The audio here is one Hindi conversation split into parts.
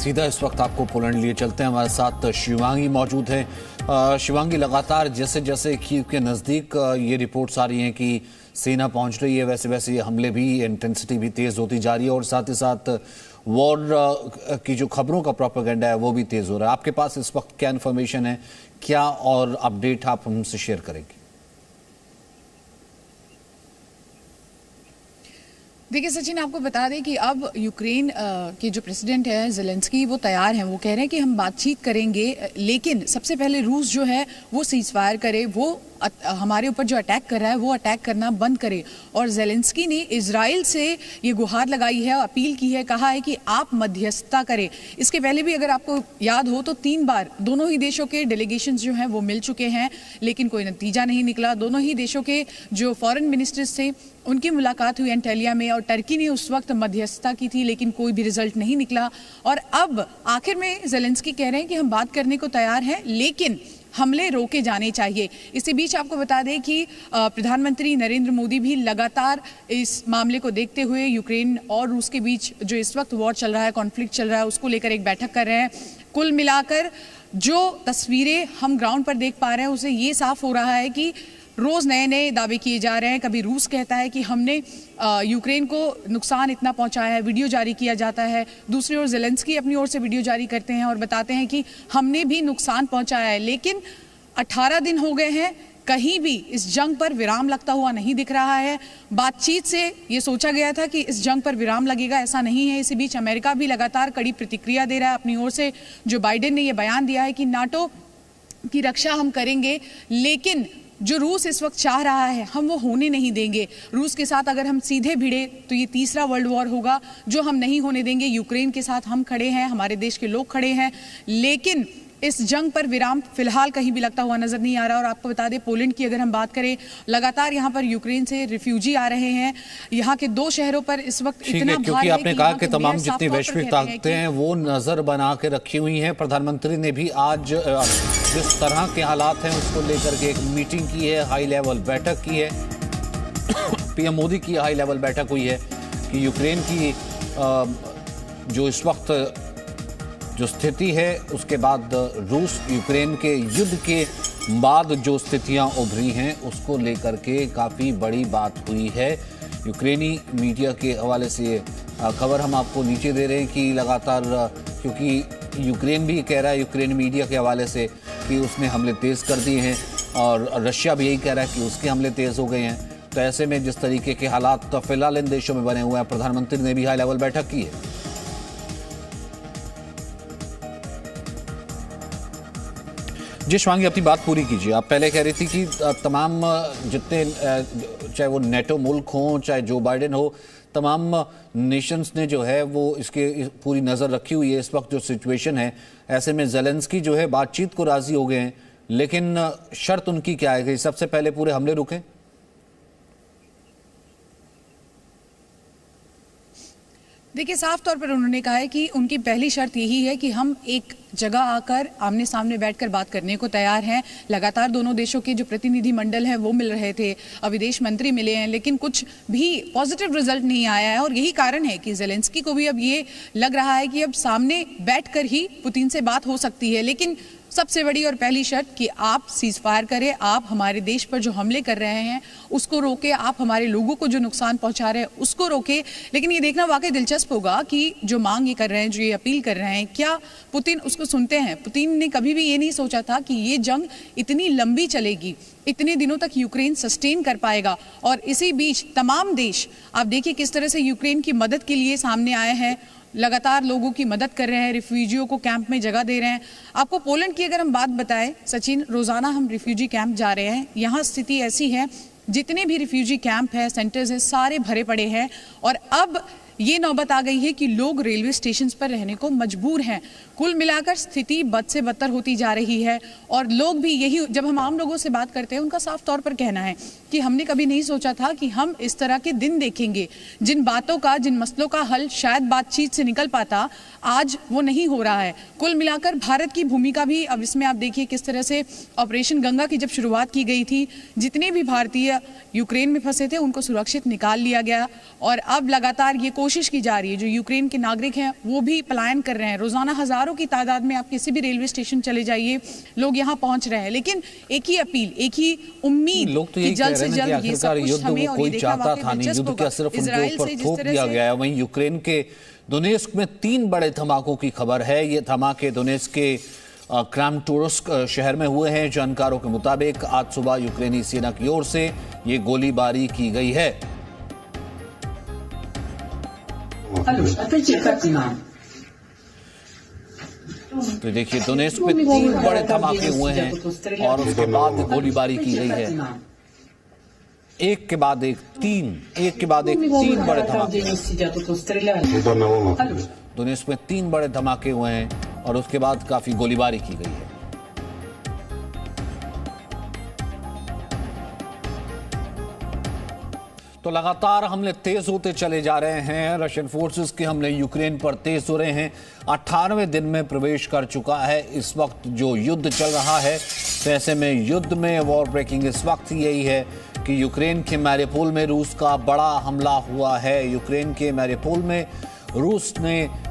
सीधा इस वक्त आपको पोलैंड लिए चलते हैं। हमारे साथ शिवांगी मौजूद हैं। शिवांगी, लगातार जैसे जैसे कीव के नज़दीक ये रिपोर्ट्स आ रही हैं कि सेना पहुंच रही है, वैसे वैसे ये हमले भी, इंटेंसिटी भी तेज़ होती जा रही है और साथ ही साथ वॉर की जो खबरों का प्रोपेगेंडा है वो भी तेज़ हो रहा है। आपके पास इस वक्त क्या इन्फॉर्मेशन है, क्या और अपडेट आप हमसे शेयर करेंगे? देखिए सचिन, आपको बता दें कि अब यूक्रेन के जो प्रेसिडेंट है ज़ेलेंस्की, वो तैयार हैं। वो कह रहे हैं कि हम बातचीत करेंगे, लेकिन सबसे पहले रूस जो है वो सीज़फायर करे, वो हमारे ऊपर जो अटैक कर रहा है वो अटैक करना बंद करे। और ज़ेलेंस्की ने इजराइल से ये गुहार लगाई है, अपील की है, कहा है कि आप मध्यस्थता करें। इसके पहले भी अगर आपको याद हो तो 3 बार दोनों ही देशों के डेलीगेशंस जो हैं वो मिल चुके हैं, लेकिन कोई नतीजा नहीं निकला। दोनों ही देशों के जो फॉरेन मिनिस्टर्स थे उनकी मुलाकात हुई एंटालिया में, और टर्की ने उस वक्त मध्यस्थता की थी, लेकिन कोई भी रिजल्ट नहीं निकला। और अब आखिर में ज़ेलेंस्की कह रहे हैं कि हम बात करने को तैयार हैं, लेकिन हमले रोके जाने चाहिए। इसी बीच आपको बता दें कि प्रधानमंत्री नरेंद्र मोदी भी लगातार इस मामले को देखते हुए यूक्रेन और रूस के बीच जो इस वक्त वॉर चल रहा है, कॉन्फ्लिक्ट चल रहा है, उसको लेकर एक बैठक कर रहे हैं। कुल मिलाकर जो तस्वीरें हम ग्राउंड पर देख पा रहे हैं, उसे ये साफ हो रहा है कि रोज़ नए नए दावे किए जा रहे हैं। कभी रूस कहता है कि हमने यूक्रेन को नुकसान इतना पहुंचाया है, वीडियो जारी किया जाता है। दूसरी ओर ज़ेलेंस्की अपनी ओर से वीडियो जारी करते हैं और बताते हैं कि हमने भी नुकसान पहुंचाया है। लेकिन 18 दिन हो गए हैं, कहीं भी इस जंग पर विराम लगता हुआ नहीं दिख रहा है। बातचीत से ये सोचा गया था कि इस जंग पर विराम लगेगा, ऐसा नहीं है। इसी बीच अमेरिका भी लगातार कड़ी प्रतिक्रिया दे रहा है अपनी ओर से। जो बाइडेन ने यह बयान दिया है कि नाटो की रक्षा हम करेंगे, लेकिन जो रूस इस वक्त चाह रहा है हम वो होने नहीं देंगे। रूस के साथ अगर हम सीधे भिड़े तो ये तीसरा वर्ल्ड वॉर होगा, जो हम नहीं होने देंगे। यूक्रेन के साथ हम खड़े हैं, हमारे देश के लोग खड़े हैं, लेकिन इस जंग पर विराम फिलहाल कहीं भी लगता हुआ नजर नहीं आ रहा। और आपको बता दें, पोलैंड की अगर हम बात करें, लगातार यहाँ पर यूक्रेन से रिफ्यूजी आ रहे हैं। यहाँ के 2 शहरों पर इस वक्त इतना भार क्योंकि है आपने कहा कि तमाम जितनी वैश्विक ताकतें हैं वो नजर बना के रखी हुई हैं। प्रधानमंत्री ने भी आज जिस तरह के हालात हैं उसको लेकर के एक मीटिंग की है, हाई लेवल बैठक की है। पीएम मोदी की हाई लेवल बैठक हुई है कि यूक्रेन की जो इस वक्त जो स्थिति है, उसके बाद रूस यूक्रेन के युद्ध के बाद जो स्थितियां उभरी हैं उसको लेकर के काफ़ी बड़ी बात हुई है। यूक्रेनी मीडिया के हवाले से ये खबर हम आपको नीचे दे रहे हैं कि लगातार, क्योंकि यूक्रेन भी कह रहा है, यूक्रेन मीडिया के हवाले से, कि उसने हमले तेज़ कर दिए हैं और रशिया भी यही कह रहा है कि उसके हमले तेज़ हो गए हैं। तो ऐसे में जिस तरीके के हालात फिलहाल इन देशों में बने हुए हैं, प्रधानमंत्री ने भी हाई लेवल बैठक की है। जी शिवांगी, अपनी बात पूरी कीजिए। आप पहले कह रही थी कि तमाम जितने, चाहे वो नेटो मुल्क हों, चाहे जो बाइडेन हो, तमाम नेशंस ने जो है वो इसके पूरी नज़र रखी हुई है इस वक्त जो सिचुएशन है। ऐसे में ज़ेलेंस्की जो है बातचीत को राज़ी हो गए हैं, लेकिन शर्त उनकी क्या है कि सबसे पहले पूरे हमले रुकें? देखिए, साफ तौर पर उन्होंने कहा है कि उनकी पहली शर्त यही है कि हम एक जगह आकर आमने सामने बैठकर बात करने को तैयार हैं। लगातार दोनों देशों के जो प्रतिनिधि मंडल है वो मिल रहे थे, विदेश मंत्री मिले हैं, लेकिन कुछ भी पॉजिटिव रिजल्ट नहीं आया है। और यही कारण है कि ज़ेलेंस्की को भी अब ये लग रहा है कि अब सामने बैठकर ही पुतिन से बात हो सकती है। लेकिन सबसे बड़ी और पहली शर्त कि आप सीज़फायर करें, आप हमारे देश पर जो हमले कर रहे हैं उसको रोके, आप हमारे लोगों को जो नुकसान पहुंचा रहे हैं उसको रोके। लेकिन ये देखना वाकई दिलचस्प होगा कि जो मांग ये कर रहे हैं, जो ये अपील कर रहे हैं, क्या पुतिन उसको सुनते हैं। पुतिन ने कभी भी ये नहीं सोचा था कि ये जंग इतनी लंबी चलेगी, इतने दिनों तक यूक्रेन सस्टेन कर पाएगा। और इसी बीच तमाम देश, आप देखिए किस तरह से यूक्रेन की मदद के लिए सामने आए हैं, लगातार लोगों की मदद कर रहे हैं, रिफ्यूजियों को कैंप में जगह दे रहे हैं। आपको पोलैंड की अगर हम बात बताएं सचिन, रोजाना हम रिफ्यूजी कैंप जा रहे हैं। यहाँ स्थिति ऐसी है, जितने भी रिफ्यूजी कैंप है, सेंटर्स है, सारे भरे पड़े हैं। और अब ये नौबत आ गई है कि लोग रेलवे स्टेशन पर रहने को मजबूर हैं। कुल मिलाकर स्थिति बद से बदतर होती जा रही है। और लोग भी यही, जब हम आम लोगों से बात करते हैं, उनका साफ तौर पर कहना है कि हमने कभी नहीं सोचा था कि हम इस तरह के दिन देखेंगे। जिन बातों का, जिन मसलों का हल शायद बातचीत से निकल पाता, आज वो नहीं हो रहा है। कुल मिलाकर भारत की भूमिका भी अब इसमें आप देखिए किस तरह से ऑपरेशन गंगा की जब शुरुआत की गई थी, जितने भी भारतीय यूक्रेन में फंसे थे उनको सुरक्षित निकाल लिया गया। और अब लगातार ये कोशिश कोशिश की जा रही है। जो यूक्रेन के नागरिक हैं वो भी पलायन कर रहे हैं, रोजाना हजारों की तादाद में आप किसी भी रेलवे स्टेशन चले जाइए, लोग यहाँ पहुंच रहे हैं। लेकिन एक ही अपील, एक ही उम्मीद लोग तो कि जल्द से जल्द ये सब कुछ युद्ध हमें को और ये कोई देखना चाहता वाकई था नहीं, दिलचस्प युद्ध क्या होगा। सिर्फ उनके इजराइल ऊपर से जिस थोप तरह दिया से गया है। वहीं यूक्रेन के दोनेस्क में 3 बड़े धमाकों की खबर है। ये धमाके दोनेस्क के क्रामाटोर्स्क शहर में हुए हैं। जानकारों के मुताबिक आज सुबह यूक्रेनी सेना की ओर से ये गोलीबारी की गई है। तो देखिए दोनेस्क में 3 बड़े धमाके हुए हैं और उसके बाद गोलीबारी की गई है। एक के बाद एक तीन बड़े धमाके। दोनेस्क में 3 बड़े धमाके हुए हैं और उसके बाद काफी गोलीबारी की गई है। तो लगातार हमले तेज होते चले जा रहे हैं। रशियन फोर्सेस के हमले यूक्रेन पर तेज हो रहे हैं। 98वें दिन में प्रवेश कर चुका है इस वक्त जो युद्ध चल रहा है। तो ऐसे में युद्ध में वॉर ब्रेकिंग इस वक्त यही है कि यूक्रेन के मैरियोपोल में रूस का बड़ा हमला हुआ है। यूक्रेन के मैरियोपोल में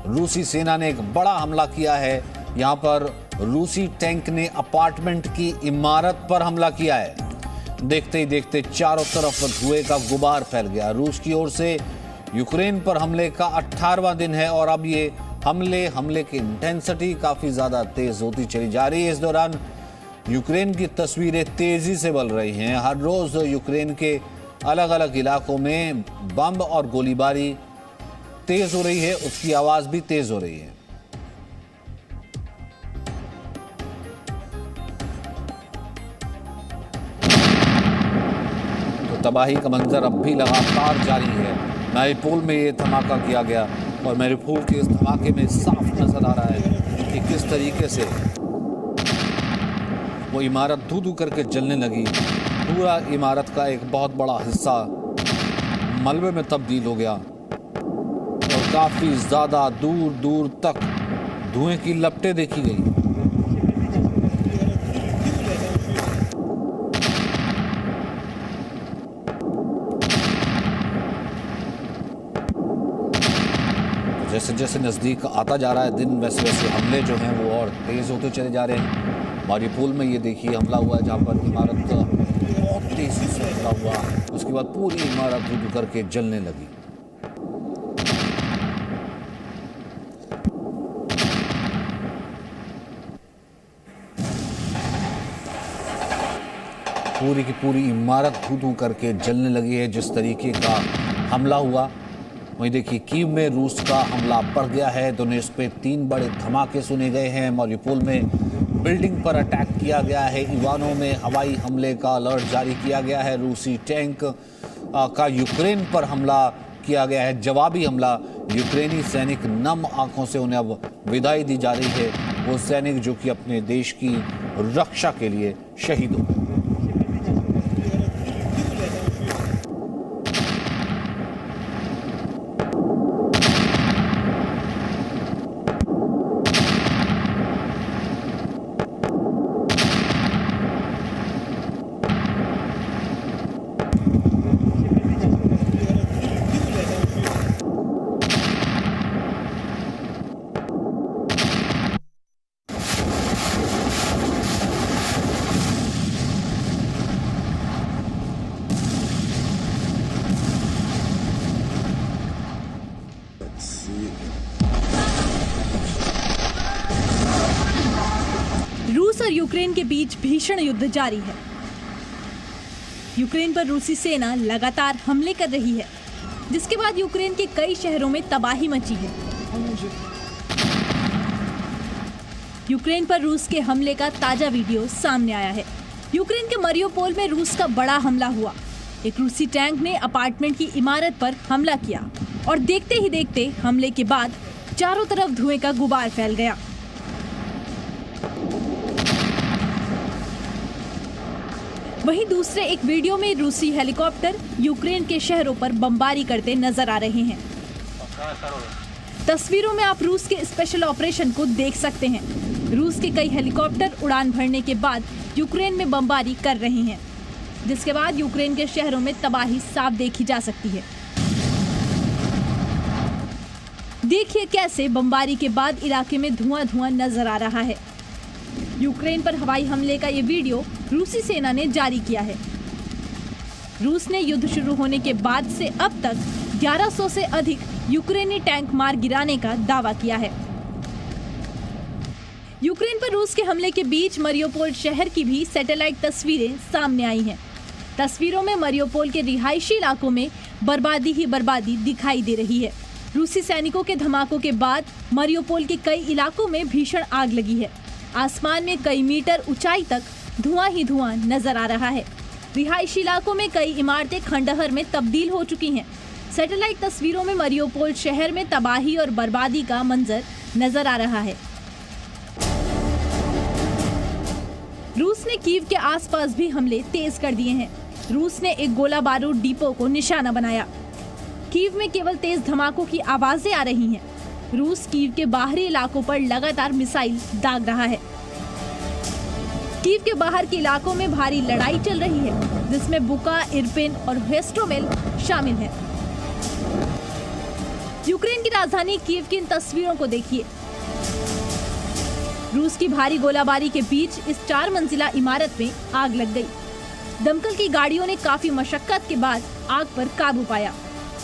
रूसी सेना ने एक बड़ा हमला किया है। यहाँ पर रूसी टैंक ने अपार्टमेंट की इमारत पर हमला किया है। देखते ही देखते चारों तरफ धुएं का गुबार फैल गया। रूस की ओर से यूक्रेन पर हमले का 18वां दिन है और अब ये हमले की इंटेंसिटी काफी ज्यादा तेज होती चली जा रही है। इस दौरान यूक्रेन की तस्वीरें तेजी से बदल रही हैं। हर रोज यूक्रेन के अलग अलग इलाकों में बम और गोलीबारी तेज हो रही है, उसकी आवाज भी तेज हो रही है। तबाही का मंजर अब भी लगातार जारी है। मैरियोपोल में ये धमाका किया गया और मैरियोपोल के इस धमाके में साफ नजर आ रहा है कि किस तरीके से वो इमारत धू-धू करके जलने लगी। पूरा इमारत का एक बहुत बड़ा हिस्सा मलबे में तब्दील हो गया और काफी ज्यादा दूर दूर तक धुएं की लपटें देखी गई। जैसे जैसे नज़दीक आता जा रहा है दिन, वैसे वैसे हमले जो हैं वो और तेज़ होते चले जा रहे हैं। मैरियोपोल में ये देखिए हमला हुआ है जहाँ पर इमारत बहुत तेज़ी से हमला हुआ, उसके बाद पूरी इमारत धू-धू करके जलने लगी। पूरी की पूरी इमारत धू-धू करके जलने लगी है जिस तरीके का हमला हुआ। वहीं देखिए कीव में रूस का हमला बढ़ गया है। दोनेस्क पे 3 बड़े धमाके सुने गए हैं। मैरियोपोल में बिल्डिंग पर अटैक किया गया है। इवानो में हवाई हमले का अलर्ट जारी किया गया है। रूसी टैंक का यूक्रेन पर हमला किया गया है, जवाबी हमला। यूक्रेनी सैनिक नम आंखों से उन्हें अब विदाई दी जा रही है, वो सैनिक जो कि अपने देश की रक्षा के लिए शहीद हो। रूस और यूक्रेन के बीच भीषण युद्ध जारी है। यूक्रेन पर रूसी सेना लगातार हमले कर रही है, जिसके बाद यूक्रेन के कई शहरों में तबाही मची है। यूक्रेन पर रूस के हमले का ताजा वीडियो सामने आया है। यूक्रेन के मैरियोपोल में रूस का बड़ा हमला हुआ। एक रूसी टैंक ने अपार्टमेंट की इमारत पर हमला किया और देखते ही देखते हमले के बाद चारों तरफ धुएं का गुबार फैल गया। वहीं दूसरे एक वीडियो में रूसी हेलीकॉप्टर यूक्रेन के शहरों पर बमबारी करते नजर आ रहे हैं। तस्वीरों में आप रूस के स्पेशल ऑपरेशन को देख सकते हैं। रूस के कई हेलीकॉप्टर उड़ान भरने के बाद यूक्रेन में बमबारी कर रहे हैं, जिसके बाद यूक्रेन के शहरों में तबाही साफ देखी जा सकती है। देखिए कैसे बमबारी के बाद इलाके में धुआं नजर आ रहा है। यूक्रेन पर हवाई हमले का ये वीडियो रूसी सेना ने जारी किया है। रूस ने युद्ध शुरू होने के बाद से अब तक 1100 से अधिक यूक्रेनी टैंक मार गिराने का दावा किया है। यूक्रेन पर रूस के हमले के बीच मरियोपोल शहर की भी सैटेलाइट तस्वीरें सामने आई हैं। तस्वीरों में मरियोपोल के रिहायशी इलाकों में बर्बादी ही बर्बादी दिखाई दे रही है। रूसी सैनिकों के धमाकों के बाद मरियोपोल के कई इलाकों में भीषण आग लगी है। आसमान में कई मीटर ऊंचाई तक धुआं ही धुआं नजर आ रहा है। रिहायशी इलाकों में कई इमारतें खंडहर में तब्दील हो चुकी हैं। सैटेलाइट तस्वीरों में मरियोपोल शहर में तबाही और बर्बादी का मंजर नजर आ रहा है। रूस ने कीव के आसपास भी हमले तेज कर दिए हैं। रूस ने एक गोला बारूद डिपो को निशाना बनाया। कीव में केवल तेज धमाकों की आवाजें आ रही हैं। रूस कीव के बाहरी इलाकों पर लगातार मिसाइल दाग रहा है। कीव के बाहर के इलाकों में भारी लड़ाई चल रही है, जिसमें बुका, इरपिन और हेस्टोमेल शामिल हैं। यूक्रेन की राजधानी कीव की इन तस्वीरों को देखिए। रूस की भारी गोलाबारी के बीच इस 4 मंजिला इमारत में आग लग गई। दमकल की गाड़ियों ने काफी मशक्कत के बाद आग पर काबू पाया।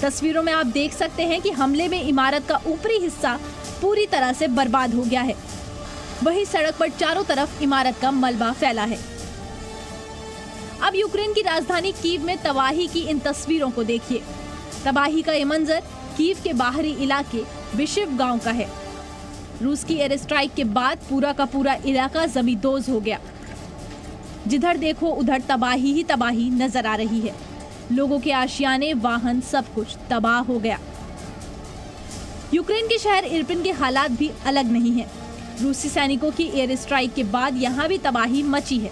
तस्वीरों में आप देख सकते हैं कि हमले में इमारत का ऊपरी हिस्सा पूरी तरह से बर्बाद हो गया है। वहीं सड़क पर चारों तरफ इमारत का मलबा फैला है। अब यूक्रेन की राजधानी कीव में तबाही की इन तस्वीरों को देखिए। तबाही का ये मंजर कीव के बाहरी इलाके विशिव गांव का है। रूस की एयर स्ट्राइक के बाद पूरा का पूरा इलाका जमींदोज हो गया। जिधर देखो उधर तबाही ही तबाही नजर आ रही है। लोगों के आशियाने, वाहन, सब कुछ तबाह हो गया। यूक्रेन के शहर इरपिन के हालात भी अलग नहीं है। रूसी सैनिकों की एयर स्ट्राइक के बाद यहाँ भी तबाही मची है।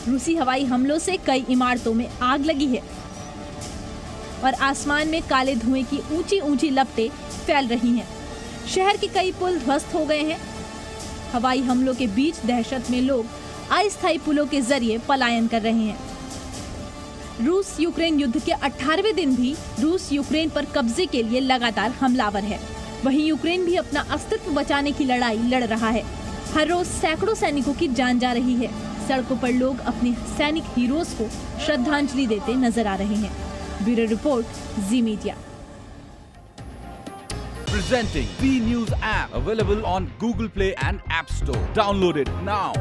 रूसी हवाई हमलों से कई इमारतों में आग लगी है और आसमान में काले धुएं की ऊंची ऊंची लपटें फैल रही हैं। शहर के कई पुल ध्वस्त हो गए हैं। हवाई हमलों के बीच दहशत में लोग अस्थायी पुलों के जरिए पलायन कर रहे हैं। रूस यूक्रेन युद्ध के 18वें दिन भी रूस यूक्रेन पर कब्जे के लिए लगातार हमलावर है। वहीं यूक्रेन भी अपना अस्तित्व बचाने की लड़ाई लड़ रहा है। हर रोज सैकड़ों सैनिकों की जान जा रही है। सड़कों पर लोग अपने सैनिक हीरोज को श्रद्धांजलि देते नजर आ रहे हैं। Bureau report, ji media. Presenting B News app, available on Google Play and App Store. Download it now.